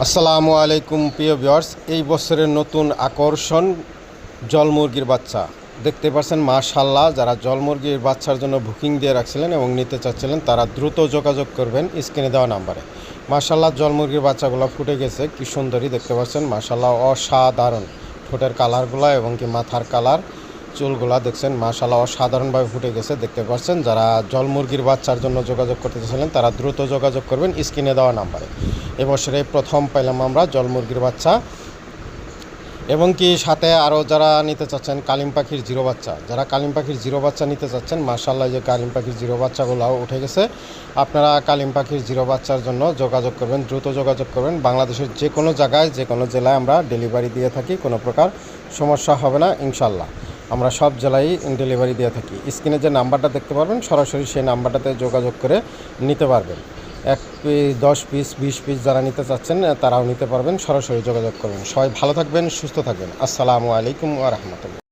আসসালামু আলাইকুম প্রিয় ভিউয়ার্স, এই বছরের নতুন আকর্ষণ জল মুরগির বাচ্চা দেখতে পাচ্ছেন। মাশাআল্লাহ, যারা জল মুরগির বাচ্চার জন্য বুকিং দিয়ে রাখছিলেন এবং নিতে চাচ্ছিলেন তারা দ্রুত যোগাযোগ করবেন স্ক্রিনে দেওয়া নাম্বারে। মাশাআল্লাহ, জল মুরগির বাচ্চাগুলো ফুটে গেছে, কি সুন্দরী দেখতে পাচ্ছেন। মাশাআল্লাহ, অসাধারণ ঠোঁটের কালারগুলো এবং কি মাথার কালার, চুলগুলা দেখছেন। মাশাআল্লাহ, অসাধারণভাবে ফুটে গেছে দেখতে পাচ্ছেন। যারা জল মুরগির বাচ্চার জন্য যোগাযোগ করতে চাচ্ছিলেন তারা দ্রুত যোগাযোগ করবেন স্ক্রিনে দেওয়া নাম্বারে। এবছরে প্রথম পাইলাম আমরা জল মুরগির বাচ্চা, এবং কি সাথে আরও যারা নিতে চাচ্ছেন কালিম পাখির জিরো বাচ্চা, যারা কালিম পাখির জিরো বাচ্চা নিতে চাচ্ছেন, মাশাআল্লাহ যে কালিম পাখির জিরো বাচ্চাগুলোও উঠে গেছে। আপনারা কালিম পাখির জিরো বাচ্চার জন্য যোগাযোগ করবেন, দ্রুত যোগাযোগ করবেন। বাংলাদেশের যে কোনো জায়গায় যে কোনো জেলায় আমরা ডেলিভারি দিয়ে থাকি, কোনো প্রকার সমস্যা হবে না ইনশাল্লাহ। আমরা সব জেলায় ডেলিভারি দিয়ে থাকি। স্ক্রিনে যে নাম্বারটা দেখতে পারবেন সরাসরি সেই নাম্বারটাতে যোগাযোগ করে নিতে পারবেন। 1 পিস 10 পিস 20 পিস যারা নিতে চাচ্ছেন তারাও নিতে পারবেন, সরাসরি যোগাযোগ করবেন। সবাই ভালো থাকবেন, সুস্থ থাকবেন। আসসালামু আলাইকুম ওয়া রাহমাতুল্লাহ।